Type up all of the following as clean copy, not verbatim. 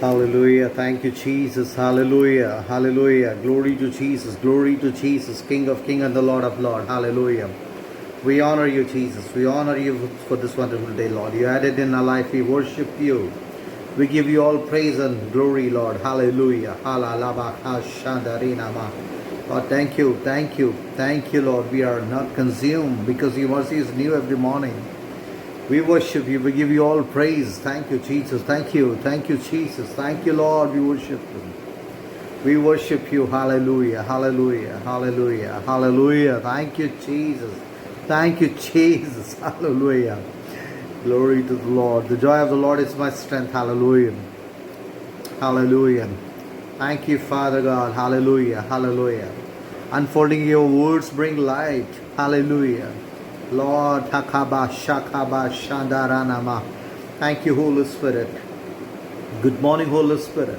Hallelujah. Thank you, Jesus. Hallelujah. Hallelujah. Glory to Jesus. Glory to Jesus, King of Kings and the Lord of Lords. Hallelujah. We honor you, Jesus. We honor you for this wonderful day, Lord. You added in our life. We worship you. We give you all praise and glory, Lord. Hallelujah. Lord, thank you. Thank you. Thank you, Lord. We are not consumed because your mercy is new every morning. We worship you. We give you all praise. Thank you, Jesus. Thank you. Thank you, Jesus. Thank you, Lord. We worship you. We worship you. Hallelujah. Hallelujah. Hallelujah. Hallelujah. Thank you, Jesus. Thank you, Jesus. Hallelujah. Glory to the Lord. The joy of the Lord is my strength. Hallelujah. Hallelujah. Thank you, Father God. Hallelujah. Hallelujah. Unfolding your words bring light. Hallelujah. Lord, Takaba, Shakaba, Shandaranama. Thank you, Holy Spirit. Good morning, Holy Spirit.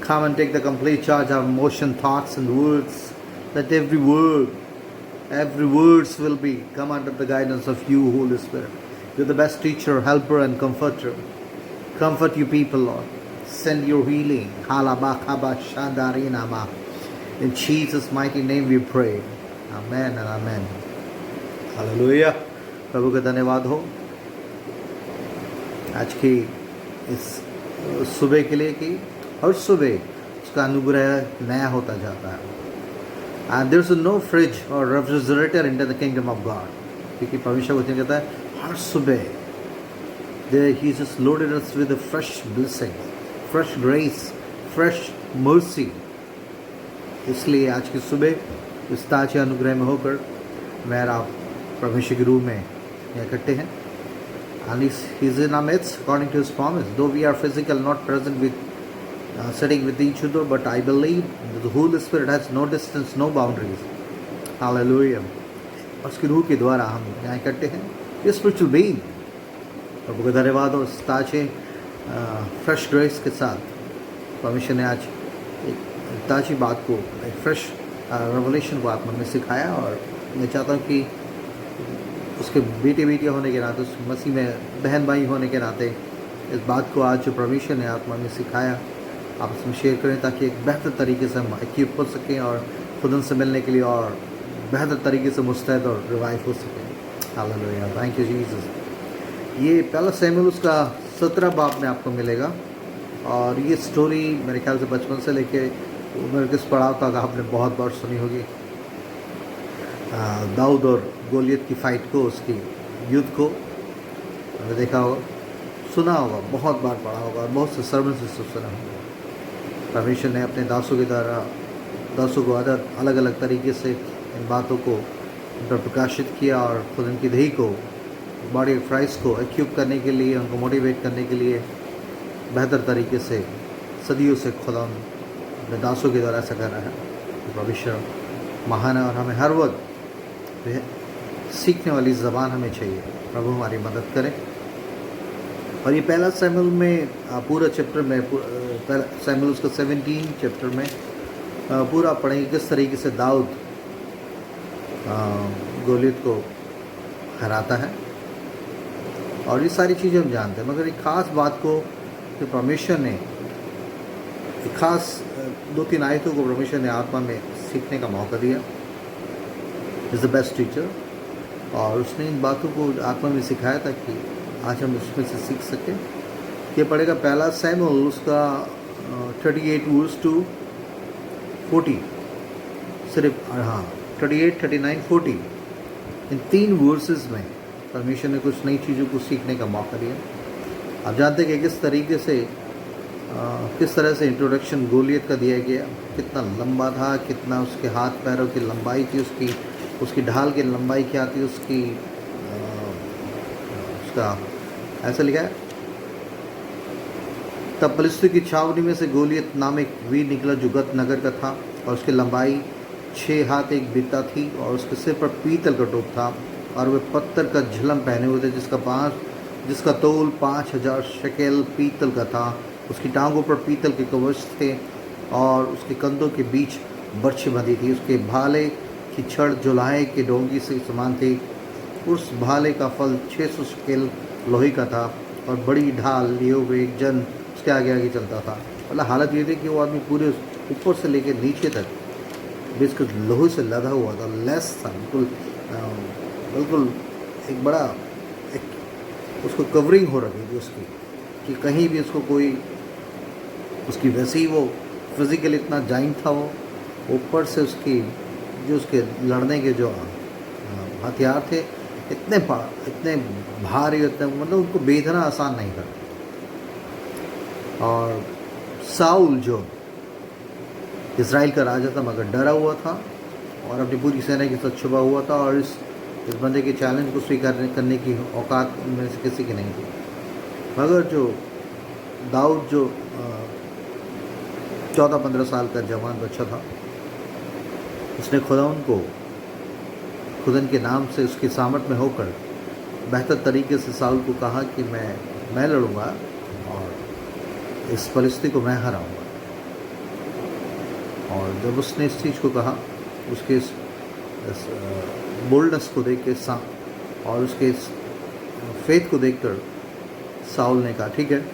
Come and take the complete charge of emotion, thoughts, and words. Let every words will be come under the guidance of you, Holy Spirit. You're the best teacher, helper, and comforter. Comfort you people, Lord. Send your healing. Halabakaba, Shandarinama. In Jesus' mighty name we pray. Amen and amen. Hallelujah. प्रभु का धन्यवाद हो आज की इस सुबह के लिए कि हर सुबह उसका अनुग्रह नया होता जाता है. And there is no fridge और refrigerator in the kingdom of God. क्योंकि परमेश्वर वचन कहता है हर सुबह ही just loaded us with fresh blessing, fresh grace, fresh mercy. इसलिए आज की सुबह इस ताजे अनुग्रह में होकर मैं आप परमेश्वर के रूप में इकट्ठे हैं. And he's in our midst according to his promise. Though we are physical, not present with sitting with each other, but I believe that the Holy Spirit has no distance, no boundaries. Hallelujah. और उसकी रूह के द्वारा हम यहाँ इकट्ठे हैं. ये स्पिरिचुअल बीइंग प्रभु का धन्यवाद हो. ताजे फ्रेश ग्रेस के साथ परमेश्वर ने आज एक ताजी बात को, एक फ्रेश रेवलेशन को आत्मा में सिखाया. और मैं चाहता हूँ कि उसके बेटे बेटियाँ होने के नाते, उस मसीह में बहन भाई होने के नाते इस बात को आज जो परमेश्वर ने आत्मा में सिखाया आप उसमें शेयर करें, ताकि एक बेहतर तरीके से हम एक्यूप हो सकें और खुद उनसे मिलने के लिए और बेहतर तरीके से मुस्तैद और रिवाइव हो सकें. हालेलुया. Thank you Jesus. ये पहला शमूएल उसका 17 बाब में आपको मिलेगा. और ये स्टोरी मेरे ख्याल से बचपन से लेके उम्र किस पड़ाव तक आपने बहुत बार सुनी होगी. दाऊद और गोलियत की फ़ाइट को, उसकी युद्ध को आपने देखा होगा, सुना होगा, बहुत बार पढ़ा होगा और बहुत से सर्मन से सुना होगा. परमेश्वर ने अपने दासों के द्वारा दासों को अलग अलग तरीके से इन बातों को उन पर प्रकाशित किया और खुद उनकी दही को, बॉडी ऑफ क्राइस्ट को एक्यूप करने के लिए, उनको मोटिवेट करने के लिए बेहतर तरीके से सदियों से खुदा अपने दासों के द्वारा ऐसा कर रहा है. परमेश्वर महान है और हमें हर वक्त सीखने वाली ज़बान हमें चाहिए. प्रभु हमारी मदद करें. और ये पहला शमूएल में पूरा चैप्टर में, पहला शमूएल उसका 17 चैप्टर में पूरा पढ़ेंगे किस तरीके से दाऊद गोलियत को हराता है. और ये सारी चीज़ें हम जानते हैं, मगर एक ख़ास बात को कि परमेश्वर ने एक ख़ास 2-3 आयतों को परमेश्वर ने आत्मा में सीखने का मौका दिया. Is the best teacher. और उसने इन बातों को आत्मा में सिखाया था कि आज हम उसमें से सीख सकें. ये पढ़ेगा पहला शमूएल उसका 38 वर्स टू 40. सिर्फ 38, 39, 40 इन 3 वर्सेस में परमेश्वर ने कुछ नई चीज़ों को सीखने का मौका दिया. आप जानते हैं कि किस तरह से इंट्रोडक्शन गोलियत का दिया गया. कितना लंबा था, कितना उसके हाथ पैरों की लंबाई थी, उसकी ढाल की लंबाई क्या थी, उसका ऐसा लिखा है. तब फलिस्ती की छावनी में से गोलियत नाम एक वीर निकला जो गत नगर का था, और उसकी लंबाई 6 हाथ 1 बित्ता थी, और उसके सिर पर पीतल का टोप था, और वह पत्थर का झिलम पहने हुए थे जिसका तोल 5000 शकेल पीतल का था. उसकी टांगों पर पीतल के कवच थे और उसके कंधों के बीच बर्छी बंधी थी. उसके भाले की छड़ जुलाहे के डोंगी से समान थी. उस भाले का फल 600 शकेल लोहे का था, और बड़ी ढाल लिए हुए एक जन उसके आगे आगे चलता था। मतलब हालत ये थी कि वो आदमी पूरे ऊपर से लेकर नीचे तक बिल्कुल लोहे से लदा हुआ था, लेस था, बिल्कुल बिल्कुल एक बड़ा एक उसको कवरिंग हो रखी थी उसकी, कि कहीं भी उसको कोई उसकी वैसे ही वो फिज़िकल इतना जाइंट था वो, ऊपर से उसकी जो उसके लड़ने के जो हथियार थे इतने भारी, इतने मतलब उनको बेधना आसान नहीं था। और साउल जो इज़राइल का राजा था मगर डरा हुआ था और अपनी पूरी सेना के साथ छुपा हुआ था, और इस बंदे के चैलेंज को स्वीकार करने की औकात में से किसी की नहीं थी। मगर जो दाऊद जो 14-15 साल का जवान बच्चा था, उसने खुदा के नाम से उसकी सामर्थ में होकर बेहतर तरीके से साउल को कहा कि मैं लड़ूंगा और इस परिस्थिति को मैं हराऊंगा। और जब उसने इस चीज़ को कहा, उसके इस बोल्डनेस को देख के और उसके इस फेथ को देखकर साउल ने कहा ठीक है।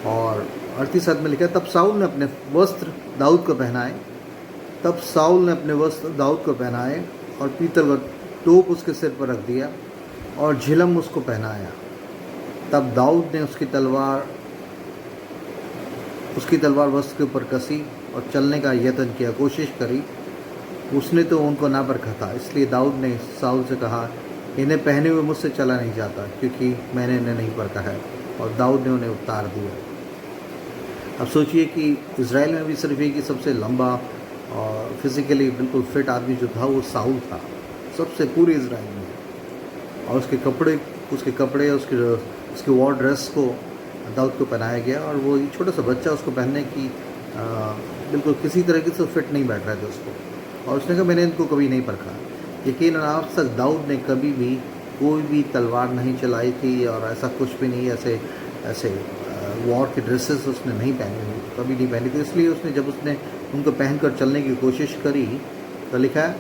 और 38 में लिखा, तब साउल ने अपने वस्त्र दाऊद को पहनाए और पीतल का टोप उसके सिर पर रख दिया और झिलम उसको पहनाया। तब दाऊद ने उसकी तलवार वस्त्र के ऊपर कसी और चलने का यत्न किया, कोशिश करी। उसने तो उनको ना परखा था, इसलिए दाऊद ने साउल से कहा, इन्हें पहने हुए मुझसे चला नहीं जाता, क्योंकि मैंने इन्हें नहीं परखा है। और दाऊद ने उन्हें उतार दिया। अब सोचिए कि इज़राइल में भी सिर्फ एक ही सबसे लंबा और फिज़िकली बिल्कुल फिट आदमी जो था वो साउल था, सबसे पूरे इज़राइल में। और उसके कपड़े उसके वॉर ड्रेस को दाऊद को पहनाया गया, और वो छोटा सा बच्चा उसको पहनने की बिल्कुल किसी तरीके से फिट नहीं बैठ रहे थे उसको। और उसने कहा मैंने इनको कभी नहीं परखा। यकीन आज तक दाऊद ने कभी भी कोई भी तलवार नहीं चलाई थी, और ऐसा कुछ भी नहीं, ऐसे वॉर के ड्रेसेस उसने नहीं पहने हुए, कभी नहीं पहनी थी। इसलिए उसने जब उसने उनको पहनकर चलने की कोशिश करी तो लिखा है,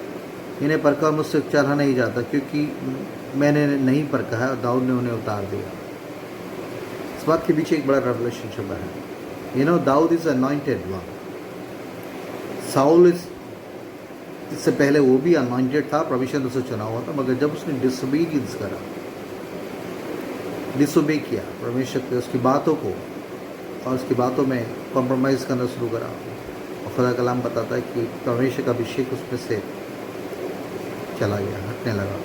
इन्हें परखा मुझसे चला नहीं जाता, क्योंकि मैंने नहीं परखा है। और दाऊद ने उन्हें उतार दिया। इस बात के पीछे एक बड़ा रेवलेशन छुपा है। Daud is anointed one. Saul इससे पहले वो भी अनॉइंटेड था, परमेश्वर ने उसे चुना हुआ था, मगर जब उसने डिसोबे किया परमेश्वर के उसकी बातों को, और उसकी बातों में कॉम्प्रोमाइज़ करना शुरू करा, और खुदा कलाम बताता है कि परमेश्वर का अभिषेक उसमें से चला गया, हटने लगा।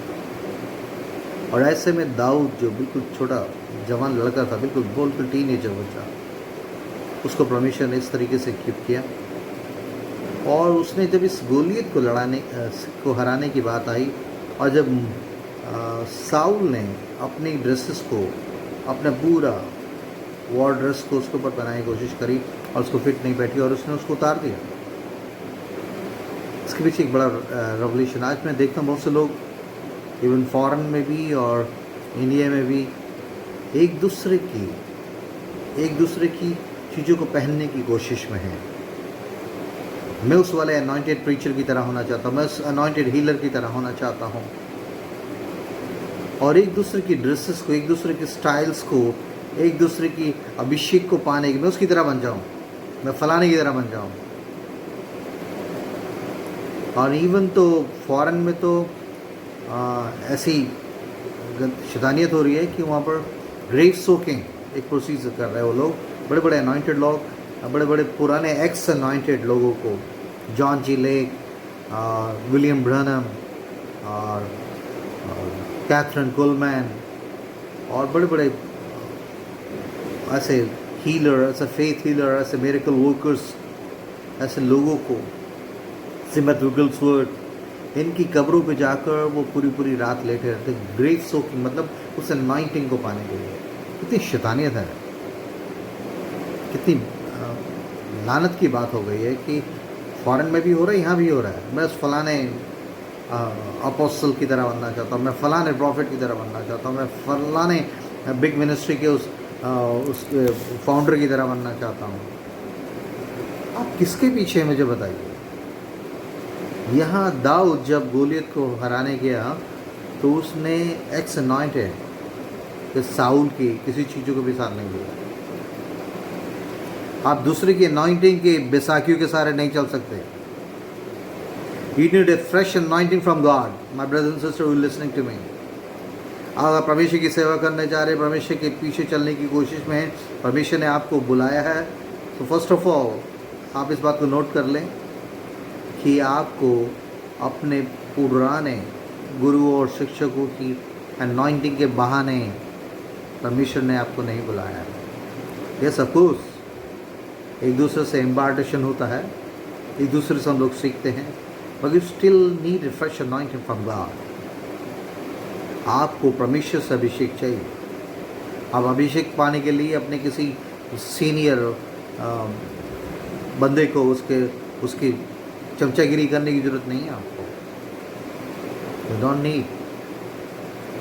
और ऐसे में दाऊद जो बिल्कुल छोटा जवान लड़का था, बिल्कुल टीनेजर बच्चा, उसको परमेश्वर ने इस तरीके से इक्विप किया। और उसने जब इस गोलियत को हराने की बात आई, और जब साउल ने अपनी ड्रेसेस को, अपना पूरा वॉर ड्रेस को उसके ऊपर पहनाने की कोशिश करी और उसको फिट नहीं बैठी, और उसने उसको उतार दिया। इसके पीछे एक बड़ा रेवोल्यूशन। आज मैं देखता हूँ बहुत से लोग इवन फॉरेन में भी और इंडिया में भी एक दूसरे की चीज़ों को पहनने की कोशिश में हैं। मैं उस वाले अनॉइंटेड प्रीचर की तरह होना चाहता हूँ, मैं उस अनॉइंटेड हीलर की तरह होना चाहता हूँ, और एक दूसरे की ड्रेसेस को, एक दूसरे के स्टाइल्स को, एक दूसरे की अभिषेक को पाने की, मैं उसकी तरह बन जाऊँ, मैं फलाने की तरह बन जाऊँ। और इवन तो फॉरेन में तो ऐसी शैतानियत हो रही है कि वहाँ पर ग्रेव सोकिंग एक प्रोसीजर कर रहे हैं वो लोग, बड़े बड़े अनॉइंटेड लोग, बड़े बड़े पुराने एक्स अनॉइंटेड लोगों को, जॉन जी लेक, विलियम ब्रनम और कैथरीन कुलमैन, और बड़े बड़े ऐसे हीलर, ऐसे फेथ हीलर, ऐसे मिरेकल वर्कर्स, ऐसे लोगों को, सिमथ विगल्सवर्थ, इनकी कब्रों पे जाकर वो पूरी रात लेटे रहते, ग्रेव सोकिंग, मतलब उस अनॉइंटिंग को पाने के लिए। कितनी शैतानियत है, कितनी लानत की बात हो गई है कि फॉरेन में भी हो रहा है, यहाँ भी हो रहा है। मैं उस फलाने अपोस्टल की तरह बनना चाहता हूँ, मैं फलाने प्रॉफिट की तरह बनना चाहता हूँ, मैं फलाने बिग मिनिस्ट्री के उस फाउंडर की तरह बनना चाहता हूँ। आप किसके पीछे हैं मुझे बताइए। यहाँ दाऊद जब गोलियत को हराने गया तो उसने एक्स अनॉइंटेड साउल की किसी चीज़ों को भी साथ नहीं दिया। आप दूसरे की अनॉइंटिंग के बैसाखियों के सहारे नहीं चल सकते. You need a fresh anointing from God. My brothers and sisters who are listening to me. अगर परमेश्वर की सेवा करने जा रहे, परमेश्वर के पीछे चलने की कोशिश में हैं, परमेश्वर ने आपको बुलाया है, तो फर्स्ट ऑफ ऑल आप इस बात को नोट कर लें कि आपको अपने पुराने गुरुओं और शिक्षकों की अनॉइंटिंग के बहाने परमेश्वर ने आपको नहीं बुलाया है. यस ऑफ कोर्स एक दूसरे से इम्पार्टेशन होता है, एक दूसरे से हम लोग सीखते हैं, but you still need a fresh anointing from God. आपको परमेश्वर से अभिषेक चाहिए. आप अभिषेक पाने के लिए अपने किसी सीनियर बंदे को उसकी चमचागिरी करने की ज़रूरत नहीं है आपको. You don't need,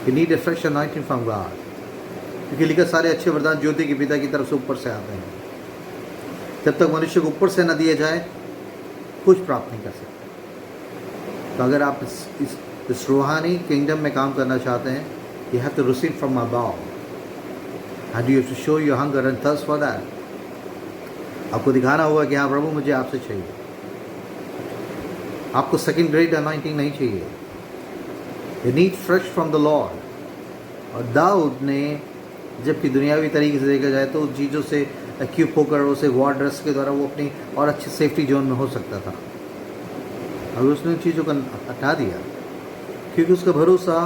you need a fresh anointing from God. क्योंकि लिखा सारे अच्छे वरदान ज्योति के पिता की तरफ से ऊपर से आते हैं. जब तक मनुष्य को ऊपर से न दिया जाए कुछ प्राप्त नहीं कर सकते. तो अगर आप इस रूहानी किंगडम में काम करना चाहते हैं, you have to receive from above and you have to show your hunger and thirst for that. आपको दिखाना होगा कि हाँ प्रभु मुझे आपसे चाहिए. आपको सेकंड ग्रेड अनॉइंटिंग नहीं चाहिए. You need fresh from the Lord. और दाऊद ने, जबकि दुनियावी तरीके से देखा जाए तो चीज़ों से एक्यूप होकर उसे वॉर ड्रेस के द्वारा वो अपनी और अच्छे सेफ्टी जोन में हो सकता था, और उसने उन चीज़ों को हटा दिया क्योंकि उसका भरोसा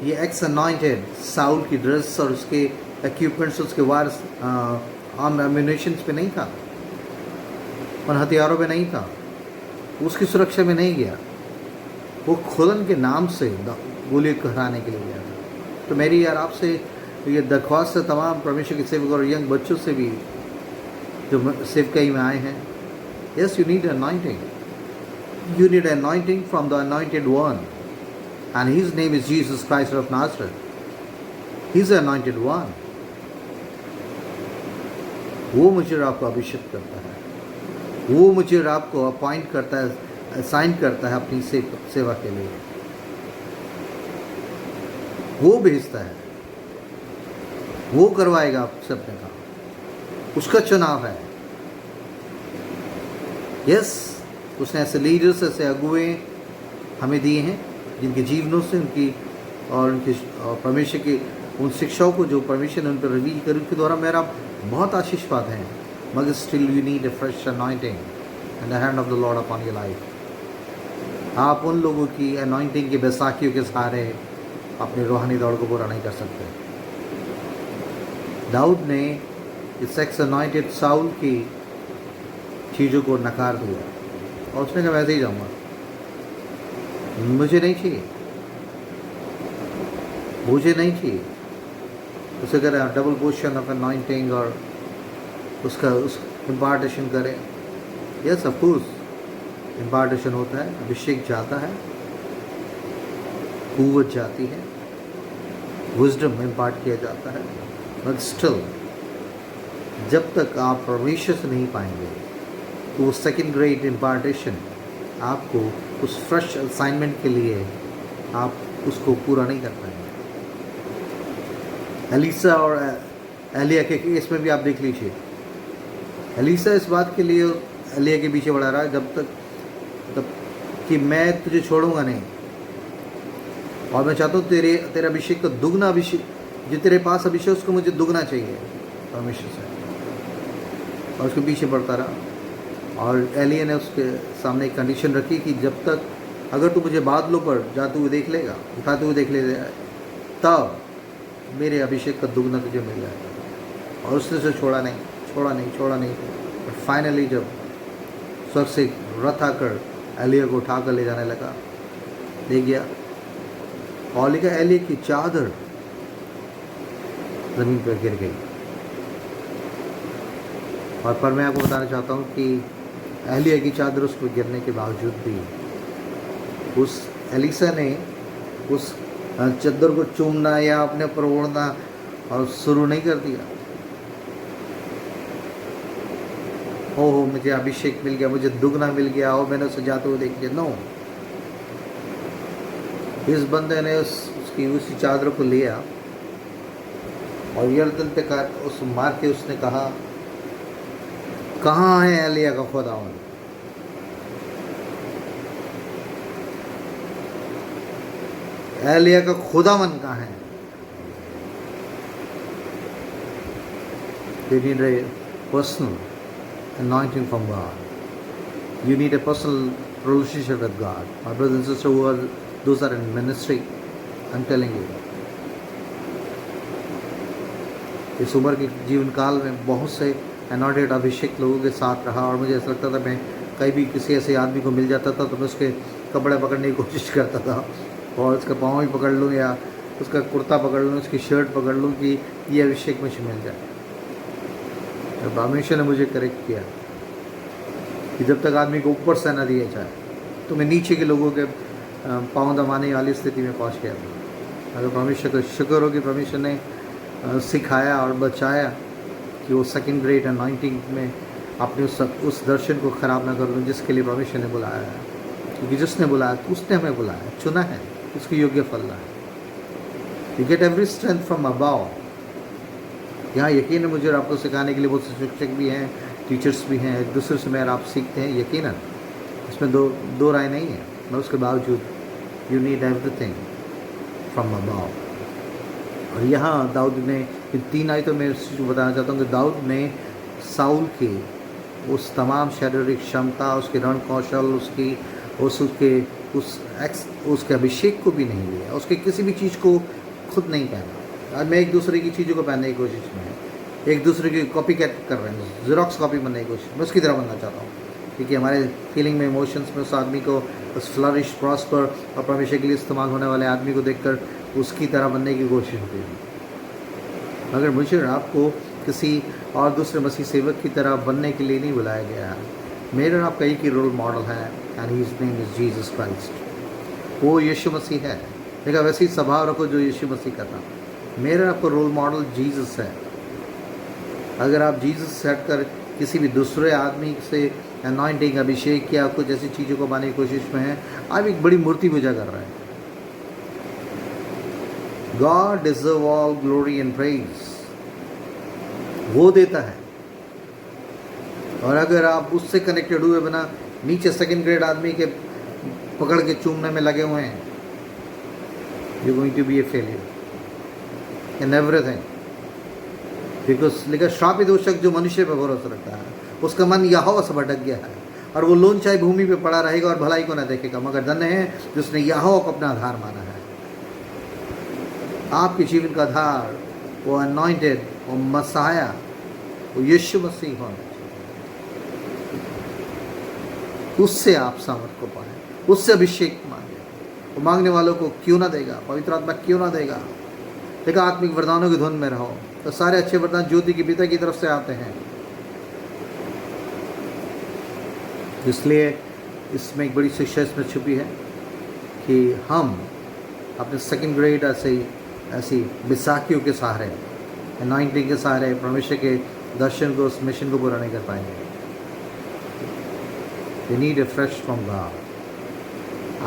ये एक्स अनॉइंटेड साउल की ड्रेस और उसके इक्विपमेंट्स, उसके वार आर्म एम्यूनेशंस पे नहीं था, और हथियारों पे नहीं था. उसकी सुरक्षा में नहीं गया. वो खुदन के नाम से गोली को हराने के लिए गया था. तो मेरी यार आपसे ये दरख्वास्त है तमाम परमेश्वर के सेवक और यंग बच्चों से भी जो सेवकाई में आए हैं, yes you need anointing. You need anointing from the anointed one, and his name is Jesus Christ of Nazareth. He's the anointed one. वो मुझे और आपको अभिषेक करता है, वो मुझे और आपको अपॉइंट करता है, असाइन करता है अपनी सेवा के लिए. वो भेजता है, वो करवाएगा आपसे अपने काम. उसका चुनाव है. यस, उसने ऐसे लीडर्स, ऐसे अगुए हमें दिए हैं जिनके जीवनों से उनकी और उनके परमेश्वर की उन शिक्षाओं को जो परमेश्वर ने उन पर रिवील कर, उनके द्वारा मेरा बहुत आशीष पाते हैं. मगर still you need a fresh anointing and the hand of the Lord upon your life. आप उन लोगों की अनॉइंटिंग की बैसाखियों के सहारे अपनी रूहानी दौड़ को पूरा नहीं कर सकते. दाऊद ने इस एक्स अनॉइंटेड साउल की चीज़ों को नकार दिया और उसने कहा वैसे ही जाऊँगा, मुझे नहीं चाहिए, मुझे नहीं चाहिए. उसे कह रहा डबल पोर्शन ऑफ अनॉइंटिंग और उसका इम्पार्टेशन करें. यस ऑफ कोर्स इम्पार्टेशन होता है, अभिषेक जाता है, कुव्वत जाती है, विजडम इम्पार्ट किया जाता है. बट स्टिल जब तक आप परमेश्वर से नहीं पाएंगे तो वो सेकेंड ग्रेड इम्पार्टेशन आपको उस फ्रेश असाइनमेंट के लिए आप उसको पूरा नहीं कर पाएंगे. एलिसा और एलिया के केस में भी आप देख लीजिए. एलिसा इस बात के लिए एलिया के पीछे बढ़ा रहा है जब तक कि मैं तुझे छोड़ूंगा नहीं, और मैं चाहता हूँ तेरे अभिषेक का दुगना अभिषेक, जो तेरे पास अभिषेक उसको मुझे दुगना चाहिए परमेश्वर से. और उसके पीछे बढ़ता रहा. और एलिया ने उसके सामने एक कंडीशन रखी कि जब तक अगर तू मुझे बादलों पर जाते हुए देख लेगा, उठाते हुए देख लेगा, तब मेरे अभिषेक का दुगना तुझे मिल जाएगा. और उसने उसे छोड़ा नहीं. बट फाइनली जब स्वर्ग से रथ आकर एलिया को उठा कर ले जाने लगा, देख गया और लिखा एलिया की चादर ज़मीन पर गिर गई. और पर मैं आपको बताना चाहता हूँ कि एलिया की चादर उस पर गिरने के बावजूद भी उस एलिसा ने उस चादर को चूमना या अपने ऊपर ओढ़ना और शुरू नहीं कर दिया. हो मुझे अभिषेक मिल गया, मुझे दुगना मिल गया और मैंने उसे जाते हुए देख लिया. नो, इस बंदे ने उसी चादर को लिया और यर्दन पे उस मार के उसने कहा कहाँ है एलिया का खुदावन? एलिया का खुदावन कहाँ है? You need a personal anointing from God. You need a personal relationship with God. My brothers and sisters those are in ministry, I'm telling you. इस उम्र के जीवन काल में बहुत से अनॉइंटेड अभिषेक लोगों के साथ रहा और मुझे ऐसा लगता था मैं कहीं भी किसी ऐसे आदमी को मिल जाता था तो मैं उसके कपड़े पकड़ने की कोशिश करता था और उसका पाँव ही पकड़ लूँ या उसका कुर्ता पकड़ लूँ, उसकी शर्ट पकड़ लूँ कि ये अभिषेक मुझे मिल जाए। तो परमेश्वर ने मुझे करेक्ट किया कि जब तक आदमी को ऊपर से न दिया जाए तो मैं नीचे के लोगों के पाँव दबाने वाली स्थिति में पहुँच गया था। अगर परमेश्वर का शुक्र हो कि परमेश्वर ने सिखाया और बचाया कि वो सेकंड ग्रेड अनॉइंटिंग में अपने उस दर्शन को ख़राब ना कर दूँ जिसके लिए परमेश्वर ने बुलाया है, क्योंकि जिसने बुलाया तो उसने हमें बुलाया, चुना है, उसको योग्य फल है। You get every strength from above. यहाँ यकीन है मुझे और आपको सिखाने के लिए बहुत से शिक्षक भी हैं, टीचर्स भी हैं, एक दूसरे से मेरा आप सीखते हैं, यकीनन इसमें दो राय नहीं है। मैं उसके बावजूद you need everything from above. और यहाँ दाऊद ने इन 3 आयतों में बताना चाहता हूँ कि दाऊद ने साउल की उस तमाम शारीरिक क्षमता, उसके रण कौशल, उसके अभिषेक को भी नहीं लिया, उसके किसी भी चीज़ को खुद नहीं पहना। आज मैं एक दूसरे की चीज़ों को पहनने की कोशिश में है, एक दूसरे की कॉपी कैट कर रहे हैं, ज़ेरॉक्स कॉपी बनने की कोशिश, मैं उसकी तरह बनना चाहता हूँ क्योंकि हमारे फीलिंग में, इमोशंस में उस आदमी को, उस फ्लरिश, प्रॉस्पर और परमेश्वर के लिए इस्तेमाल होने वाले आदमी को देखकर उसकी तरह बनने की कोशिश होती है। अगर मुझे आपको किसी और दूसरे मसीह सेवक की तरह बनने के लिए नहीं बुलाया गया है। मेरे आपका एक ही रोल मॉडल है and his name is Jesus Christ. वो यीशु मसीह है, देखा वैसे ही स्वभाव रखो जो यीशु मसीह का था। मेरा आपका रोल मॉडल जीसस है। अगर आप जीसस से हटकर किसी भी दूसरे आदमी से अनॉइंटिंग, अभिषेक या कुछ ऐसी चीज़ों को पाने की कोशिश में हैं, आप एक बड़ी मूर्ति पूजा कर रहे हैं। God deserve all glory and praise, वो देता है। और अगर आप उससे कनेक्टेड हुए बिना नीचे सेकंड ग्रेड आदमी के पकड़ के चूमने में लगे हुए हैं, you're going to be a failure in everything, because लिखा श्रापित वो शख्स जो मनुष्य पर भरोसा रखता है, उसका मन यहोवा से भटक गया है और वो लोनचाई भूमि पे पड़ा रहेगा और भलाई को न देखेगा। मगर धन्य है जिसने यहोवा को अपना आधार माना है। आपके जीवन का आधार वो अनॉइंटेड, वो मसाया, वो यीशु मसीह होना चाहिए। उससे आप सामर्थ को पाएं, उससे अभिषेक मांगे। वो मांगने वालों को क्यों ना देगा, पवित्र आत्मा क्यों ना देगा। देखा, आत्मिक वरदानों की धुन में रहो तो सारे अच्छे वरदान ज्योति के पिता की तरफ से आते हैं। इसलिए इसमें एक बड़ी शिक्षा इसमें छुपी है कि हम अपने सेकंड ग्रेड ऐसी विसाखियों के सहारे, अनॉइंटिंग के सहारे परमेश्वर के दर्शन को, उस मिशन को पूरा नहीं कर पाएंगे। You need a fresh from God।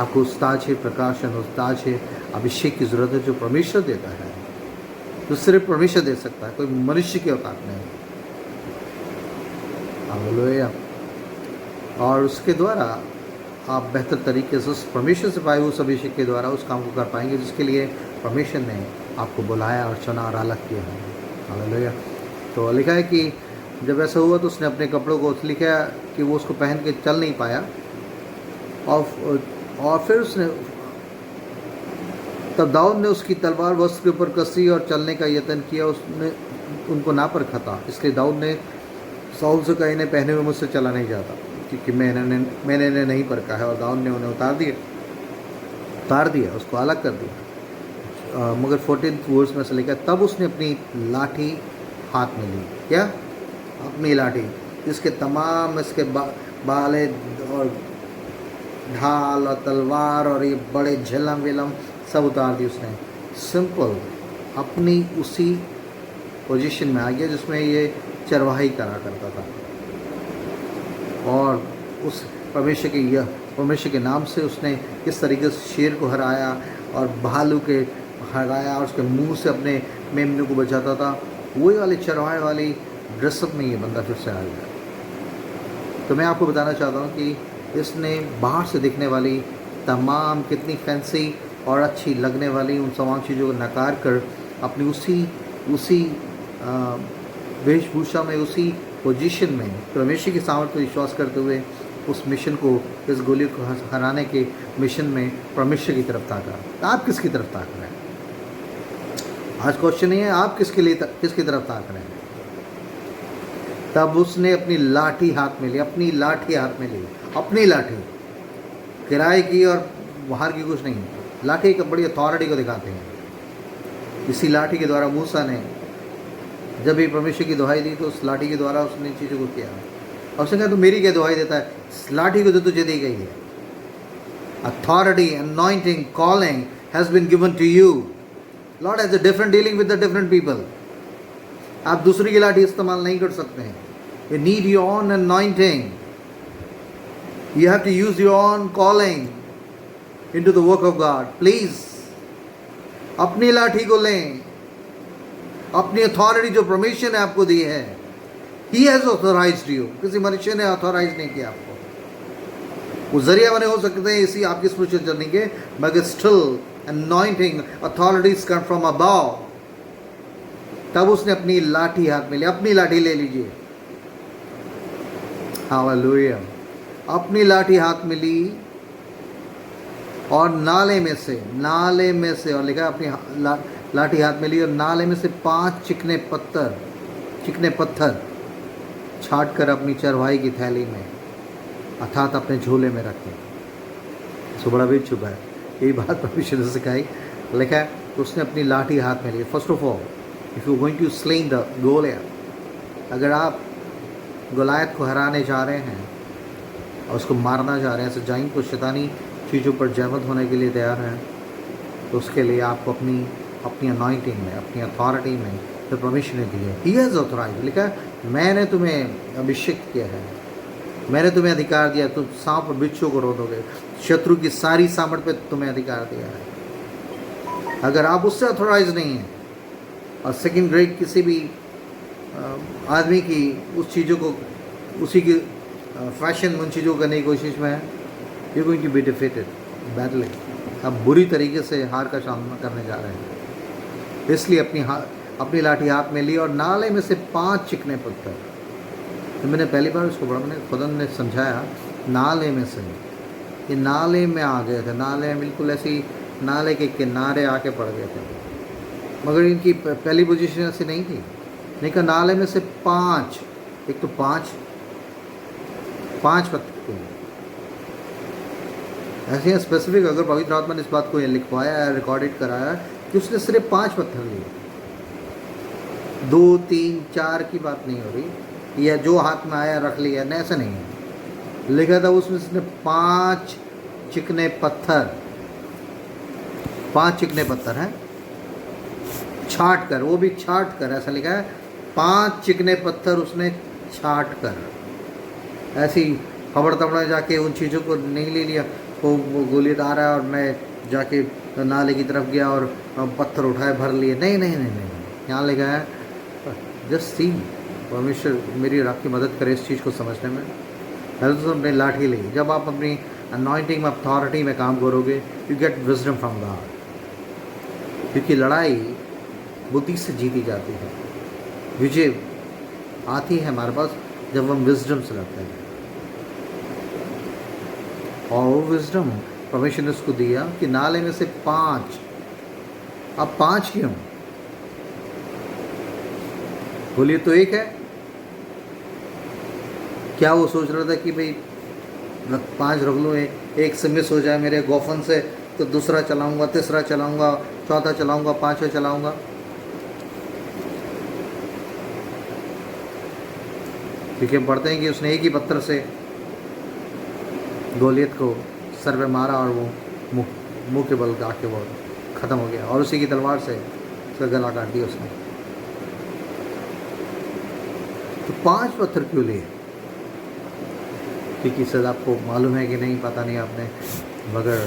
आपको उस ताज़े प्रकाशन, उस ताज़े अभिषेक की ज़रूरत है जो परमेश्वर देता है, जो सिर्फ परमेश्वर दे सकता है, कोई मनुष्य की औकात नहीं। हालेलुया। और उसके द्वारा आप बेहतर तरीके से उस परमेश्वर से पाए उस अभिषेक के द्वारा उस काम को कर पाएंगे जिसके लिए परमेश्वर ने आपको बुलाया और चुना और अलग किया है। हालेलुया। तो लिखा है कि जब ऐसा हुआ तो उसने अपने कपड़ों को, लिखा कि वो उसको पहन के चल नहीं पाया और फिर उसने, तब दाऊद ने उसकी तलवार वस्त्र के ऊपर कसी और चलने का यत्न किया। उसने उनको ना परखा था, इसलिए दाऊद ने साउल से कहा, इन्हें पहने हुए मुझसे चला नहीं जाता क्योंकि मैंने इन्हें नहीं परखा है। और दाऊद ने उन्हें उतार दिया, उसको अलग कर दिया। मगर 14th वर्स में से लिखा, तब उसने अपनी लाठी हाथ में ली। क्या? अपनी लाठी, जिसके तमाम इसके बाले और ढाल और तलवार और ये बड़े झलम विलम सब उतार दी उसने। सिंपल अपनी उसी पोजीशन में आ गया जिसमें ये चरवाही करा करता था। और उस परमेश्वर के नाम से उसने किस तरीके से शेर को हराया और भालू के हराया और उसके मुंह से अपने मेमनों को बचाता था, वही वाले चरवाहे वाली ड्रेसअप में ये बंदा फिर से आ गया। तो मैं आपको बताना चाहता हूँ कि इसने बाहर से दिखने वाली तमाम कितनी फैंसी और अच्छी लगने वाली उन तमाम चीज़ों को नकार कर अपनी उसी वेशभूषा में, उसी पोजीशन में परमेश्वर की सामर्थ पर विश्वास करते हुए उस मिशन को, इस गोलियत को हराने के मिशन में परमेश्वर की तरफ ताका। आप किसकी तरफ ताक रहे हैं? आज क्वेश्चन ये है, आप किसकी तरफ ताक रहे हैं? तब उसने अपनी लाठी हाथ में ली, अपनी लाठी किराए की और बाहर की कुछ नहीं, लाठी की बड़ी अथॉरिटी को दिखाते हैं। इसी लाठी के द्वारा मूसा ने जब भी परमेश्वर की दुहाई दी तो उस लाठी के द्वारा उसने चीज़ों को किया। और उसने कहा तो मेरी क्या दुहाई देता है? इस लाठी को जो तुझे दी गई है, authority, anointing, calling has been given to you. Lord has a different dealing with the different people. आप दूसरी की लाठी इस्तेमाल नहीं कर सकते हैं। You need your own anointing, you have to use your own calling into the work of God. Please अपनी लाठी को लें, अपनी अथॉरिटी जो परमिशन है आपको दी है, ही हैज ऑथोराइज्ड यू। किसी मनुष्य ने ऑथोराइज नहीं किया आपको। वो जरिया बने हो सकते हैं इसी आपकी स्पिरिचुअल जर्नी के, मगर still anointing authorities come from above. तब उसने अपनी लाठी हाथ में ली। अपनी लाठी ले लीजिए, हालेलुया। अपनी लाठी हाथ में ली और नाले में से और लिखा अपनी लाठी हाथ में ली और नाले में से 5 चिकने पत्थर छाट कर अपनी चरवाही की थैली में अर्थात अपने झोले में रखे। सो बड़ा वेद छुपा है। यही बात परमेश्वर ने सिखाई। लिखा है तो उसने अपनी लाठी हाथ में ली। First of all, if you going to slain the Goliath, अगर आप गोलायत को हराने जा रहे हैं और उसको मारना जा रहे हैं, सजाइन को शैतानी चीज़ों पर जयवंत होने के लिए तैयार हैं, तो उसके लिए आपको अपनी अनॉइंटिंग में, अपनी अथॉरिटी में जो परमिशन दी है, ही हैज़ ऑथोराइज्ड। लिखा है मैंने तुम्हें अभिषेक किया है, मैंने तुम्हें अधिकार दिया, तुम सांप और बिच्छू को रोकोगे, शत्रु की सारी सामर्थ पे तुम्हें अधिकार दिया है। अगर आप उससे ऑथोराइज नहीं हैं और सेकंड ग्रेड किसी भी आदमी की उस चीज़ों को, उसी की फैशन उन चीज़ों को करने की कोशिश में है, you going to be defeated badly. आप बुरी तरीके से हार का सामना करने जा रहे हैं। इसलिए अपनी लाठी हाथ में ली और नाले में से 5 चिकने पत्थर। तो मैंने पहली बार उसको मैंने खुदा ने समझाया, नाले में से, ये नाले में आ गए थे, नाले बिल्कुल ऐसी नाले के किनारे आके पड़ गए थे, मगर इनकी पहली पोजीशन ऐसी नहीं थी। नहीं कहा नाले में से 5, एक तो 5 पत्थर थे ऐसे हैं स्पेसिफिक। अगर पवित्र आत्मा ने इस बात को लिखवाया है, रिकॉर्डेड कराया कि उसने सिर्फ 5 पत्थर लिए, 2 3 4 की बात नहीं हो रही, या जो हाथ में आया रख लिया, नहीं, ऐसा नहीं है। लिखा था उसमें उसने 5 चिकने पत्थर हैं छाट कर, वो भी छाट कर, ऐसा लिखा है 5 चिकने पत्थर उसने छाट कर। ऐसी खबर तबड़ा जाके उन चीज़ों को नहीं ले लिया, वो गोलियत आ रहा है और मैं जाके नाले की तरफ गया और पत्थर उठाए भर लिए। नहीं, यहाँ लिखा है जस्ट सी, परमेश्वर मेरी और आपकी मदद करे इस चीज़ को समझने में। पहले तो अपनी लाठी ली। जब आप अपनी अनॉइंटिंग में, अथॉरिटी में काम करोगे, you get wisdom from God, क्योंकि लड़ाई बुद्धि से जीती जाती है। विजय आती है हमारे पास जब हम विजडम से लड़ते हैं, और वो विजडम परमेश्वर ने उसको दिया कि नाले में से 5। अब 5 क्यों? बोलिए तो एक है। क्या वो सोच रहा था कि भाई 5 रख लूँ, एक से मिस हो जाए मेरे गोफन से तो दूसरा चलाऊंगा, तीसरा चलाऊंगा, चौथा चलाऊंगा, 5वां चलाऊंगा? क्योंकि हम पढ़ते हैं कि उसने एक ही पत्थर से गोलियत को सर पे मारा और वो मुंह के बल आके वो ख़त्म हो गया, और उसी की तलवार से उसका गला काट दिया उसने। तो 5 पत्थर क्यों लिए? क्योंकि सर आपको मालूम है कि नहीं, पता नहीं आपने, मगर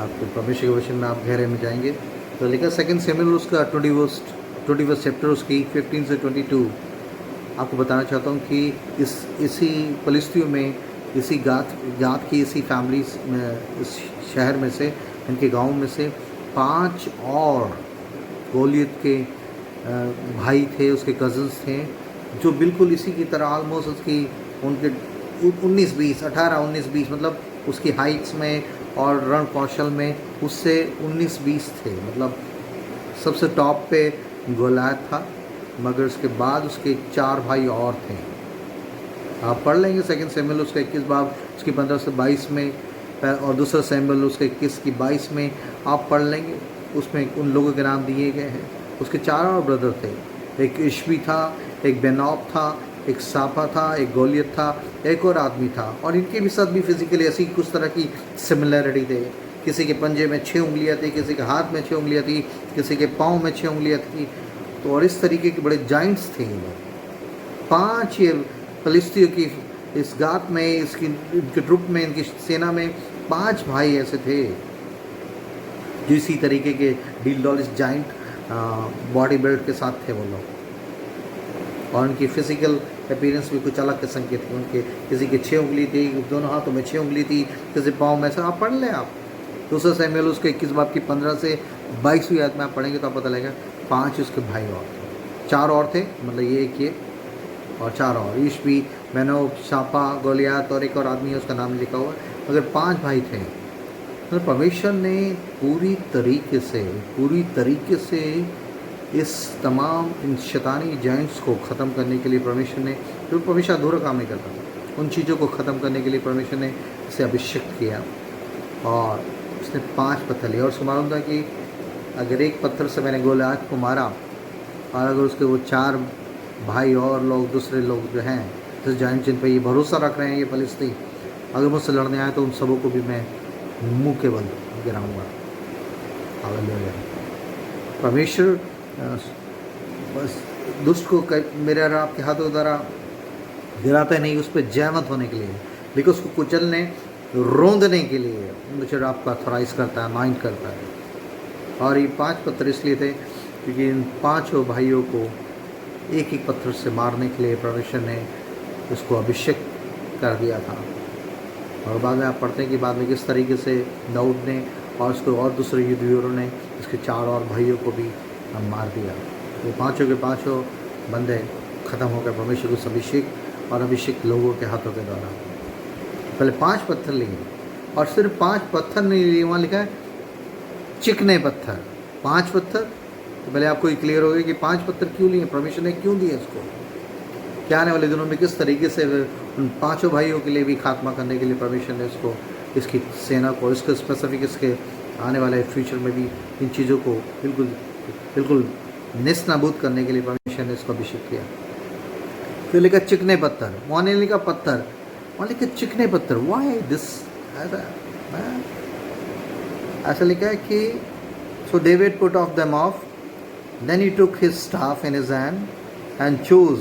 आपके परमेश्वर के वचन में आप गहरे में जाएंगे तो लिखा 2 शमूएल उसका 21 चैप्टर उसकी 15 से 22। आपको बताना चाहता हूँ कि इसी फलिस्तियों में इसी गात की इसी फैमिली में, इस शहर में से, इनके गांव में से 5 और गोलियत के भाई थे, उसके कज़न्स थे, जो बिल्कुल इसी की तरह ऑलमोस्ट उसकी उनके 19-20 18-19-20 मतलब उसकी हाइट्स में और रण कौशल में उससे 19-20 थे। मतलब सबसे टॉप पे गोलायत था, मगर उसके बाद उसके 4 भाई और थे। आप पढ़ लेंगे 2 सैमुएल उसका 21 बाब उसकी 15 से 22 में, और दूसरा सैमुएल उसके 21 की 22 में आप पढ़ लेंगे। उसमें उन लोगों के नाम दिए गए हैं। उसके 4 और ब्रदर थे, एक इश्वी था, एक बेनॉब था, एक सापा था, एक गोलियत था, एक और आदमी था। और इनके भी साथ भी फिजिकली ऐसी कुछ तरह की सिमिलैरिटी थे। किसी के पंजे में 6 उंगलियां थी, किसी के हाथ में 6 उंगलियां थी, किसी के पाँव में 6 उंगलियां थी। तो और इस तरीके के बड़े जाइंट्स थे ये लोग। 5 ये फलिस्तियों की इस गात में, इसकी इनके ट्रुप में, इनकी सेना में 5 भाई ऐसे थे जो इसी तरीके के डील डॉलिस जाइंट बॉडी बिल्ड के साथ थे वो लोग। और उनकी फिजिकल अपीयरेंस भी कुछ अलग किस्म की थी। उनके किसी के 6 उंगली थी, दोनों हाथों में 6 उंगली थी, किसी पाँव में से। आप पढ़ लें आप दूसरा सैमुएल उसके 21 बाब की 15 से 22वीं आयत में आप पढ़ेंगे तो आप पता लगेगा 5 उसके भाई और थे, 4 और थे, मतलब ये एक ये और 4 और, इश्वी, बेनोब, शापा, गोलियत और एक और आदमी है उसका नाम लिखा हुआ है, मगर 5 भाई थे। तो परमेश्वर ने पूरी तरीके से इस तमाम इन शैतानी जाइंट्स को ख़त्म करने के लिए परमेश्वर ने, जो परमेश्वर अधूरा काम नहीं करता, उन चीज़ों को ख़त्म करने के लिए परमेश्वर ने इसे अभिषेक किया और उसने 5 पत्थर लिए। और उसको मालूम था कि अगर एक पत्थर से मैंने गोलियत को मारा और अगर उसके वो 4 भाई और लोग, दूसरे लोग जो हैं जिस जाइंट जिन पर ये भरोसा रख रहे हैं, ये फलिस्ती, अगर मुझसे लड़ने आए तो उन सबों को भी मैं मुंह के बल गिराऊंगा। हालेलुया। परमेश्वर बस दुष्ट को मेरे और आपके हाथों द्वारा गिराता नहीं, उस पर जयमत होने के लिए, लेकिन उसको कुचलने, रोंदने के लिए परमेश्वर आपका थोराइज करता है, माइंड करता है। और ये 5 पत्थर इसलिए थे क्योंकि इन 5 भाइयों को एक एक पत्थर से मारने के लिए परमेश्वर ने उसको अभिषेक कर दिया था। और बाद में आप पढ़ते हैं कि बाद में किस तरीके से दाऊद ने और उसको और दूसरे युद्धवीरों ने इसके 4 और भाइयों को भी मार दिया। ये 5 के 5 बंदे ख़त्म हो गए परमेश्वर को अभिषेक और अभिषेक लोगों के हाथों के द्वारा। पहले 5 पत्थर लिए और सिर्फ 5 पत्थर नहीं लिए, वहाँ लिखा है चिकने पत्थर। 5 पत्थर, तो पहले आपको ये क्लियर हो गया कि 5 पत्थर क्यों लिए, परमेश्वर ने क्यों दिए इसको, क्या आने वाले दिनों में किस तरीके से उन 5 भाइयों के लिए भी खात्मा करने के लिए परमेश्वर ने इसको, इसकी सेना को, इसके स्पेसिफिक, इसके आने वाले फ्यूचर में भी इन चीज़ों को बिल्कुल नेस्तनाबूद करने के लिए परमेश्वर ने इसको अभिषेक किया। फिर लिखा चिकने पत्थर, वहाँ नहीं लिखा पत्थर, वहाँ लिखा चिकने पत्थर। वाई दिस, ऐसा लिखा है कि so David put off them off, then he took his staff in his hand and chose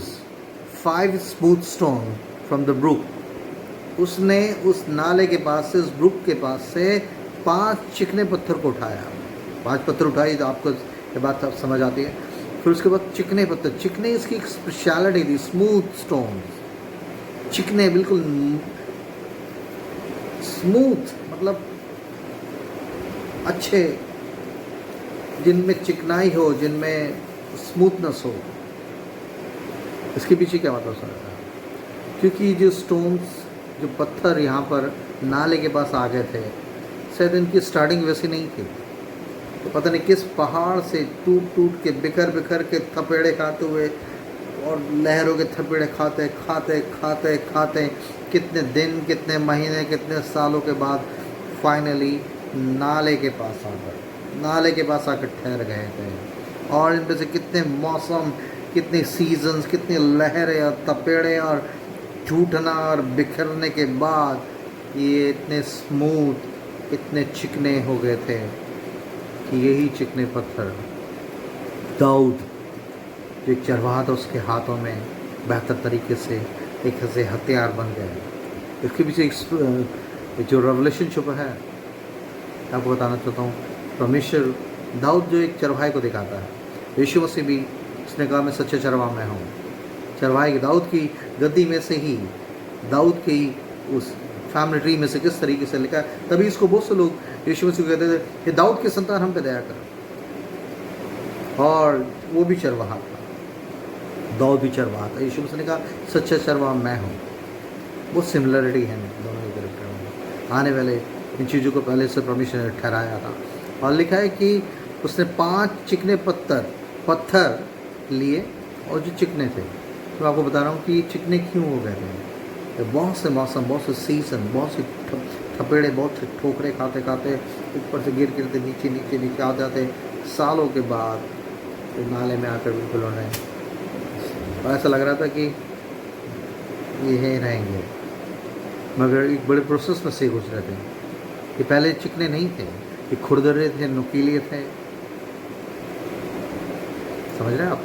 5 smooth stone from the brook. उसने उस नाले के पास से, उस ब्रुक के पास से 5 चिकने पत्थर को उठाया। 5 पत्थर उठाई तो आपको ये बात अब समझ आती है। फिर उसके बाद चिकने पत्थर, चिकने इसकी एक स्पेशलिटी थी, स्मूथ स्टोन, चिकने बिल्कुल स्मूथ, मतलब अच्छे, जिनमें चिकनाई हो, जिनमें स्मूथनेस हो। इसके पीछे क्या मतलब समझता है? क्योंकि जो स्टोन्स, जो पत्थर यहाँ पर नाले के पास आ गए थे, शायद इनकी स्टार्टिंग वैसी नहीं थी, तो पता नहीं किस पहाड़ से टूट के, बिखर के थपेड़े खाते हुए और लहरों के थपेड़े खाते कितने दिन, कितने महीने, कितने सालों के बाद फाइनली नाले के पास आ गए, नाले के पास आकर ठहर गए थे। और इनमें से कितने मौसम, कितने सीजन्स, कितनी लहरें और तपेड़े और टूटना और बिखरने के बाद ये इतने स्मूथ, इतने चिकने हो गए थे कि यही चिकने पत्थर दाऊद, जो एक चरवाहा था, उसके हाथों में बेहतर तरीके से एक ऐसे हथियार बन गए। इसके पीछे एक जो रेवलेशन छुपा है, आपको बताना चाहता हूँ। परमेश्वर दाऊद जो एक चरवाहे को दिखाता है, यीशु मसीह भी उसने कहा मैं सच्चे चरवाहा मैं हूँ। चरवाहे दाऊद की गद्दी में से ही, दाऊद की उस फैमिली ट्री में से किस तरीके से लिखा है। तभी इसको बहुत से लोग यीशु मसीह को कहते थे कि दाऊद की संतान हम पे दया कर। और वो भी चरवाहा था, दाऊद भी चरवाहा था। यीशु मसीह ने कहा सच्चा चरवाहा मैं हूँ। बहुत सिमिलरिटी है दोनों के कैरेक्टर में। आने वाले इन चीज़ों को पहले से परमेश्वर ने ठहराया था। और लिखा है कि उसने 5 चिकने पत्थर लिए और जो चिकने थे, तो आपको बता रहा हूँ कि ये चिकने क्यों हो गए थे। बहुत से मौसम, बहुत से सीजन, बहुत से थपेड़े, बहुत से ठोकरे खाते खाते ऊपर से गिर गिरते नीचे नीचे नीचे आ जाते। सालों के बाद तो नाले में आकर बिल्कुल उन्हें, और ऐसा लग रहा था कि ये है रहेंगे, मगर एक बड़े प्रोसेस में से गुजरे थे। ये पहले चिकने नहीं थे, ये खुरदरे थे, नुकीले थे। समझ रहे हैं आप?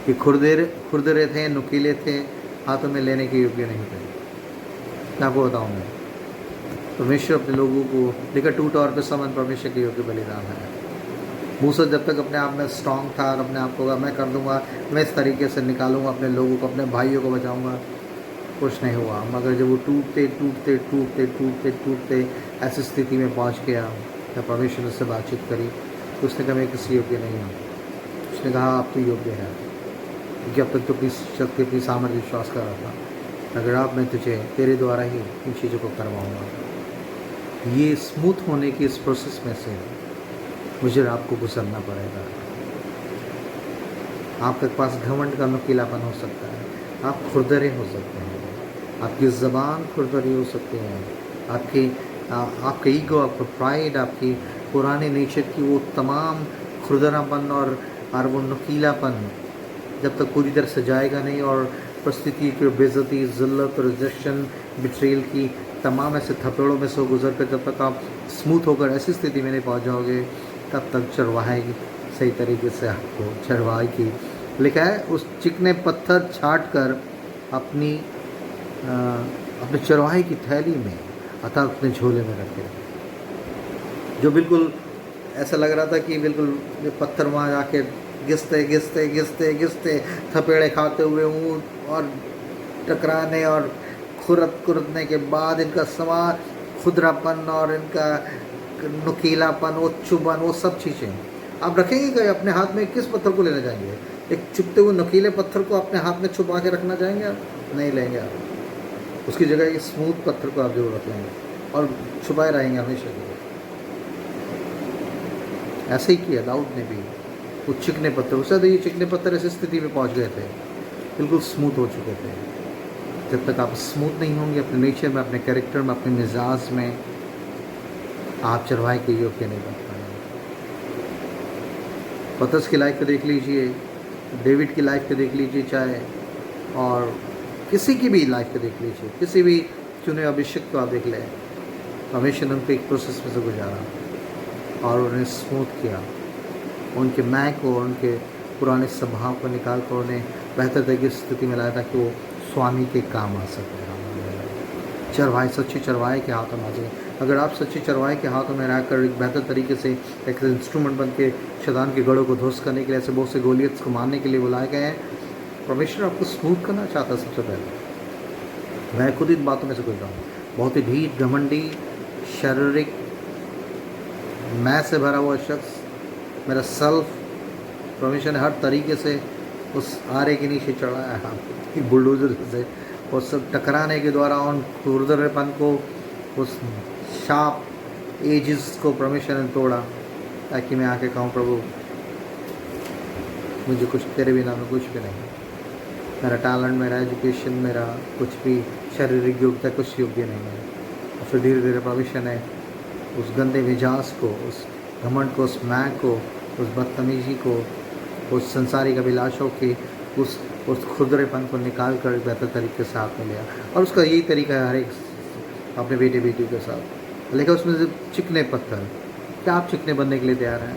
ये खुरदरे थे, नुकीले थे, हाथों में लेने के योग्य नहीं थे। मैं आपको बताऊँ, मैं परमेश्वर अपने लोगों को लेकर टूट और पे समन परमेश्वर के योग्य बलिदान है। मूसा जब तक अपने आप में स्ट्रांग था और अपने आप को मैं कर दूंगा, मैं इस तरीके से निकालूंगा अपने लोगों को, अपने भाइयों को बचाऊंगा, कुछ नहीं हुआ। मगर जब वो टूटते टूटते टूटते टूटते टूटते ऐसी स्थिति में पहुंच गया, जब परमेश्वर ने उससे बातचीत करी तो उसने कहा मैं किसी योग्य नहीं हूँ। उसने कहा आप तो योग्य है, क्योंकि अब तक तो अपनी शक्ति, अपनी सामर्थ्य विश्वास कर रहा था। अगर आप, मैं तुझे तेरे द्वारा ही इन चीज़ों को करवाऊँगा। ये स्मूथ होने की इस प्रोसेस में से मुझे आपको गुजरना पड़ेगा। आपके पास घमंड का नुकीलापन हो सकता है, आप खुरदरे हो सकते हैं, आपकी ज़बान खुरदरी हो सकती है, आपके ईगो, आपका प्राइड, आपकी पुरानी नेचर की वो तमाम खुरदरापन और वो नुकीलापन जब तक पूरी तरह से जाएगा नहीं, और परिस्थिति की बेइज्जती, ज़िल्लत, रिजेक्शन, बिट्रेल की तमाम ऐसे थपेड़ों में से गुजर कर जब तक आप स्मूथ होकर ऐसी स्थिति में नहीं पहुंच जाओगे, तब तक चरवाहे सही तरीके से आपको चरवाहे की लिखा है उस चिकने पत्थर छाट कर अपने चरवाहे की थैली में अर्थात अपने झोले में रखे, जो बिल्कुल ऐसा लग रहा था कि बिल्कुल ये पत्थर वहाँ जाके घिसते घिसते घिसते घिसते थपेड़े खाते हुए ऊँट और टकराने और खुरदने के बाद इनका सवार खुदरापन और इनका नुकीलापन, वो चुभन, वो सब चीज़ें आप रखेंगे क्या अपने हाथ में? किस पत्थर को लेना चाहेंगे? एक चुभते हुए नुकीले पत्थर को अपने हाथ में छुपा के रखना चाहेंगे आप? नहीं लेंगे आप। उसकी जगह एक स्मूथ पत्थर को आप जरूर रख लेंगे और छुपाए रहेंगे हमेशा के लिए। ऐसे ही किया दाऊद ने भी। वो चिकने पत्थर, उससे तो ये चिकने पत्थर ऐसी स्थिति में पहुंच गए थे, बिल्कुल स्मूथ हो चुके थे। जब तक आप स्मूथ नहीं होंगे अपने नेचर में, अपने कैरेक्टर में, अपने मिजाज में, आप चरवाहे के योग्य नहीं बन पाएंगे। पतरस की लाइफ को देख लीजिए, डेविड की लाइफ को देख लीजिए, चाहे और किसी की भी लाइफ को देख लीजिए, किसी भी चुने अभिषेक को आप देख लें, परमेश्वर ने उनको एक प्रोसेस में से गुजारा और उन्हें स्मूथ किया, उनके मैं को, उनके पुराने स्वभाव को निकाल कर उन्हें बेहतर तरीके की स्थिति में लाया ताकि वो स्वामी के काम आ सके। चरवाहे, सच्चे चरवाहे के हाथों में आ जाए। अगर आप सच्चे चरवाहे के हाथों में रहकर एक बेहतर तरीके से एक इंस्ट्रूमेंट बन के शैतान के गढ़ों को ध्वस्त करने के लिए, ऐसे बहुत से गोलियत को मारने के लिए बुलाए गए हैं, परमेश्वर आपको स्मूथ करना चाहता है। सबसे पहले मैं खुद इन बातों में से गुजरा हूँ। बहुत ही ढीठ, घमंडी, शारीरिक मैं से भरा हुआ शख्स, मेरा सेल्फ परमेश्वर ने हर तरीके से उस आरे के नीचे चढ़ाया है बुलडोजर से, और सब टकराने के द्वारा उन खुरदरेपन को, उस शार्प एजेस को परमेश्वर ने तोड़ा, ताकि मैं आके कहूँ प्रभु मुझे कुछ, तेरे बिना में कुछ भी नहीं, मेरा टैलेंट, मेरा एजुकेशन, मेरा कुछ भी शारीरिक योग्यता कुछ योग्य नहीं है। और फिर धीरे धीरे परमेश्वर ने उस गंदे मिजाज को, उस घमंड को, उस मैं को, उस बदतमीजी को, उस संसारिक अभिलाषों की उस खुदरेपन को निकाल कर बेहतर तरीके से हाथ में लिया। और उसका यही तरीका है हर एक अपने बेटे बेटी के साथ। लेकिन उसमें से चिकने पत्थर, क्या आप चिकने बनने के लिए तैयार हैं?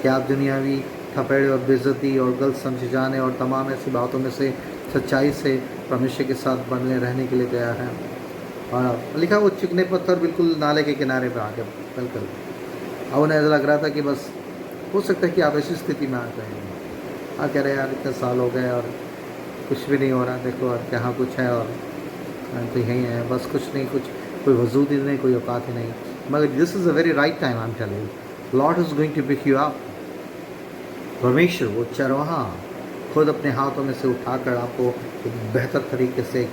क्या आप दुनियावी थपेड़े और बेइज्जती और गलत समझे जाने और तमाम ऐसी बातों में से सच्चाई से परमेश्वर के साथ बनने रहने के लिए तैयार हैं? और लिखा वो चिकने पत्थर बिल्कुल नाले के किनारे पर आके बिल्कुल, अब उन्हें ऐसा लग रहा था कि बस हो सकता है कि आप ऐसी स्थिति में आ जाएंगे। कह रहे यार इतने साल हो गए और कुछ भी नहीं हो रहा, देखो और यहाँ कुछ है और तो यही है बस, कुछ नहीं, कुछ कोई वजूद ही नहीं, कोई औकात ही नहीं। मगर this is a very right time, I am telling you, Lord is going to pick you up. परमेश्वर वो चरवाहा खुद अपने हाथों में से उठाकर आपको एक बेहतर तरीके से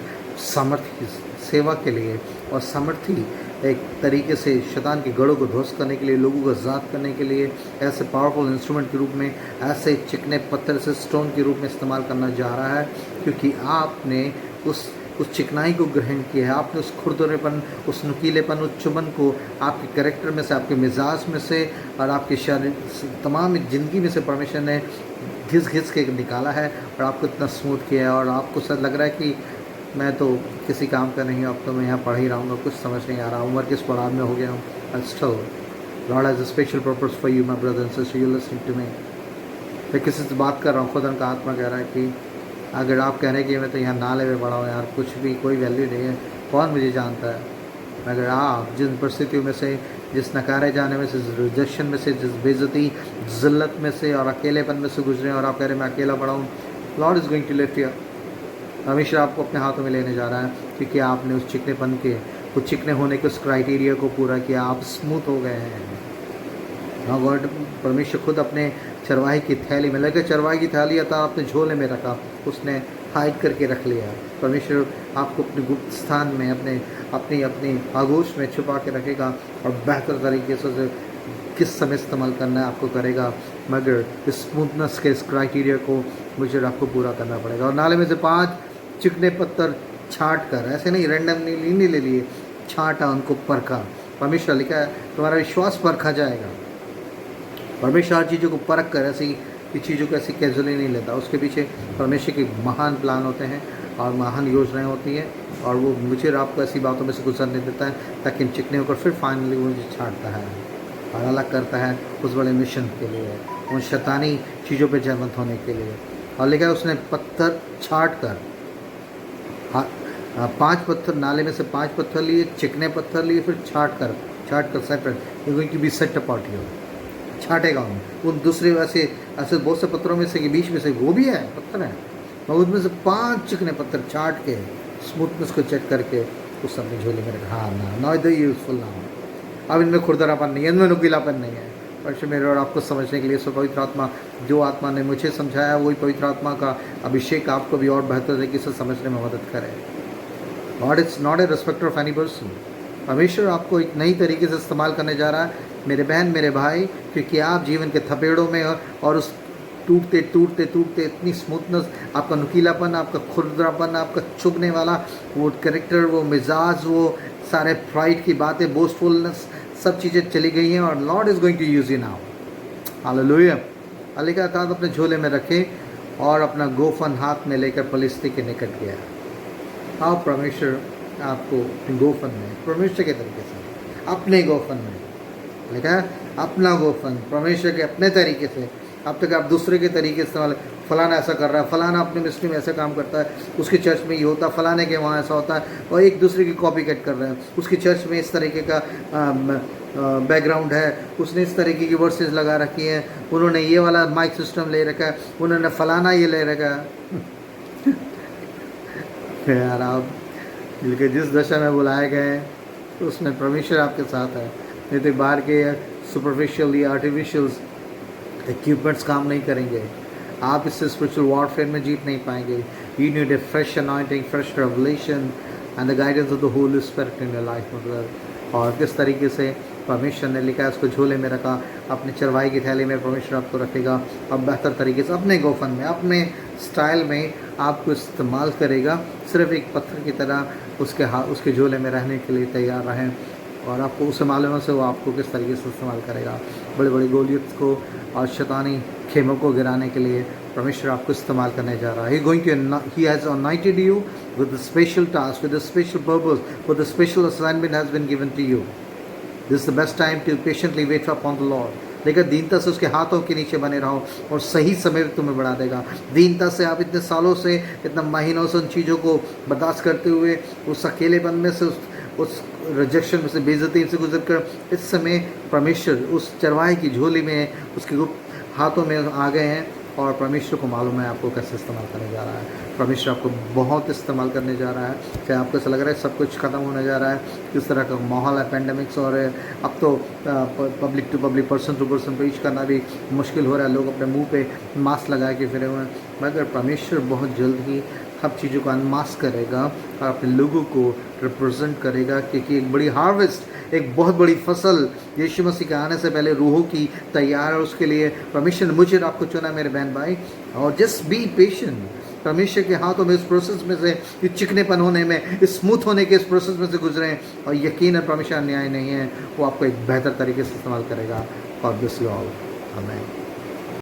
सामर्थ्य सेवा के लिए और सामर्थ्य एक तरीके से शैतान के गढ़ों को ध्वस्त करने के लिए, लोगों को आज़ाद करने के लिए ऐसे पावरफुल इंस्ट्रूमेंट के रूप में, ऐसे चिकने पत्थर से स्टोन के रूप में इस्तेमाल करना जा रहा है। क्योंकि आपने उस चिकनाई को ग्रहण किया है, आपने उस खुरदरेपन, उस नुकीलेपन, उस चुभन को आपके कैरेक्टर में से, आपके मिजाज में से और आपके शारीर तमाम ज़िंदगी में से परमेश्वर ने घिस घिस के निकाला है और आपको इतना स्मूथ किया है। और आपको सर लग रहा है कि मैं तो किसी काम का नहीं हूँ, अब तो मैं यहाँ पढ़ ही रहा हूँ, कुछ समझ नहीं आ रहा, उम्र किस पड़ाव में हो गया हूँ। But still Lord has a special purpose for you my brother and sister, you listening to me. मैं किसी से बात कर रहा हूँ, खुदा का आत्मा कह रहा है कि अगर आप कह रहे हैं कि मैं तो यहाँ नाले में पड़ा हूँ यार, कुछ भी कोई वैल्यू नहीं है, कौन मुझे जानता है। अगर आप जिन परिस्थितियों में से, जिस नकारे जाने में से, जिस रिजेक्शन में से, जिस बेइज्जती, ज़िल्लत में से और अकेलेपन में से गुजरे और आप कह रहे हैं मैं अकेला पड़ा हूँ, Lord is going to lift you. हमेशा आपको अपने हाथों में लेने जा रहा है, क्योंकि आपने उस चिकनेपन के, उस चिकने होने के उस क्राइटेरिया को पूरा किया, आप स्मूथ हो गए हैं। गॉड परमेश्वर खुद अपने चरवाही की थैली में लगे, चरवाही की थैली अतः आपने झोले में रखा, उसने हाइड करके रख लिया। परमेश्वर आपको अपने गुप्त स्थान में, अपनी आगोश में छुपा के रखेगा और बेहतर तरीके से किस समय इस्तेमाल करना है आपको करेगा। मगर इस स्मूथनेस के इस क्राइटेरिया को मुझे आपको पूरा करना पड़ेगा। और नाले में से 5 चिकने पत्थर छाँट कर, ऐसे नहीं रैंडमली नहीं ले लिए, छाँटा, उनको परखा। परमेश्वर लिखा है तुम्हारा विश्वास परखा जाएगा। परमेश्वर हर चीज़ों को परख कर ऐसी चीज़ों को ऐसी कैजुअली नहीं लेता, उसके पीछे परमेश्वर के महान प्लान होते हैं और महान योजनाएं होती हैं, और वो मुझे आपको ऐसी बातों में से गुजरने देता है ताकि इन चिकने होकर फिर फाइनली वो मुझे छाँटता है और अलग करता है उस बड़े मिशन के लिए, उन शैतानी चीज़ों पे जयवंत होने के लिए। और लिखा है उसने पत्थर छाँट कर, 5 पत्थर, नाले में से 5 पत्थर लिए, चिकने पत्थर लिए, फिर छाँट कर separate, you going to be set apart you, छाँटेगा उन दूसरे ऐसे बहुत से पत्थरों में से के बीच में से वो भी है पत्थर है, और उसमें से 5 चिकने पत्थर छाँट के स्मूथनेस को चेक करके उस अपने झोले में रखा। हाँ ना, नॉट द यूजफुल ना हो, अब इनमें खुरदरापन नहीं है, इनमें नुकीलापन नहीं है। परमेश्वर मेरे और आपको समझने के लिए सो पवित्र आत्मा, जो आत्मा ने मुझे समझाया वही पवित्र आत्मा का अभिषेक आपको भी और बेहतर तरीके से समझने में मदद करे। God it's not a respecter of any person. परमेश्वर आपको एक नई तरीके से इस्तेमाल करने जा रहा है मेरे बहन मेरे भाई, क्योंकि आप जीवन के थपेड़ों में और उस टूटते टूटते टूटते इतनी स्मूथनेस, आपका नुकीलापन, आपका खुरदरापन, आपका चुभने वाला वो कैरेक्टर, वो मिजाज, वो सारे प्राइड की बातें, बोस्टफुलनेस, सब चीज़ें चली गई हैं और Lord is going to use you now. Hallelujah. अली का ताद अपने झोले में रखे और अपना गोफन हाथ में लेकर पलिश्ती के निकट गया। आप परमेश्वर आपको गोफन में, परमेश्वर के तरीके से, अपने गोफन में लिखा है, अपना गोफन परमेश्वर के अपने तरीके से। अब तक आप दूसरे के तरीके इस्तेमाल, फलाना ऐसा कर रहा है, फलाना अपने मिनिस्ट्री में ऐसा काम करता है, उसके चर्च में ये होता है, फलाने के वहाँ ऐसा होता है, और एक दूसरे की कॉपी कट कर रहे हैं। उसके चर्च में इस तरीके का बैकग्राउंड है, उसने इस तरीके की वर्सेस लगा रखी हैं, उन्होंने ये वाला माइक सिस्टम ले रखा है, उन्होंने फलाना ये ले रखा है। यार आप जिस दशा में बुलाए गए हैं उसमें परमेश्वर आपके साथ है, नहीं तो बाहर के सुपरफिशियल या आर्टिफिशियल इक्विपमेंट्स काम नहीं करेंगे। आप इससे स्पिरिचुअल वॉरफेयर में जीत नहीं पाएंगे। You need a fresh anointing, fresh revelation and the guidance of the Holi spirit in your life. मतलब और किस तरीके से परमेश्वर ने लिखा है, उसको झोले में रखा, अपने चरवाई की थैली में परमेश्वर आपको रखेगा और बेहतर तरीके से अपने गोफन में, अपने स्टाइल में आपको इस्तेमाल करेगा। सिर्फ एक पत्थर की तरह उसके झोले में रहने के लिए तैयार रहें और आपको उसे मालूम से वो आपको किस तरीके से इस्तेमाल करेगा। बड़े बड़े गोलियत को और शैतानी खेमों को गिराने के लिए परमेश्वर आपको इस्तेमाल करने जा रहा है। He has anointed you with a special task, with a special purpose, with a special assignment has been given to you. This is the best time to patiently wait upon the Lord. लेकिन दीनता से उसके हाथों के नीचे बने रहो और सही समय पर तुम्हें बढ़ा देगा। दीनता से आप इतने सालों से, इतने महीनों से उन चीज़ों को बर्दाश्त करते हुए उस अकेलेपन में से, उस रिजेक्शन में से, बेइज्जती से गुजर कर इस समय परमेश्वर उस चरवाहे की झोली में, उसके हाथों में आ गए हैं और परमेश्वर को मालूम है आपको कैसे इस्तेमाल करने जा रहा है। परमेश्वर आपको बहुत इस्तेमाल करने जा रहा है। चाहे आपको ऐसा लग रहा है सब कुछ ख़त्म होने जा रहा है, किस तरह का माहौल है, पेंडेमिक्स, और अब तो public to public, person to person preach करना भी मुश्किल हो रहा है, लोग अपने मुंह पे मास्क लगा के फिरे हुए हैं, मगर परमेश्वर बहुत जल्द ही सब चीज़ों को अनमास्क करेगा और अपने लोगों को रिप्रेजेंट करेगा, क्योंकि एक बड़ी हार्वेस्ट, एक बहुत बड़ी फसल यीशु मसीह के आने से पहले रूहों की तैयार है। उसके लिए परमेश्वर ने मुझे और आपको चुना मेरे बहन भाई, और जस्ट बी पेशेंट। परमेश्वर के हाथों में इस प्रोसेस में से, इस चिकनेपन होने में, इस स्मूथ होने के इस प्रोसेस में से गुजरे, और यकीनन परमेश्वर अन्याय नहीं है, वो आपको एक बेहतर तरीके से इस्तेमाल करेगा। गॉड ब्लेस यू ऑल, आमीन।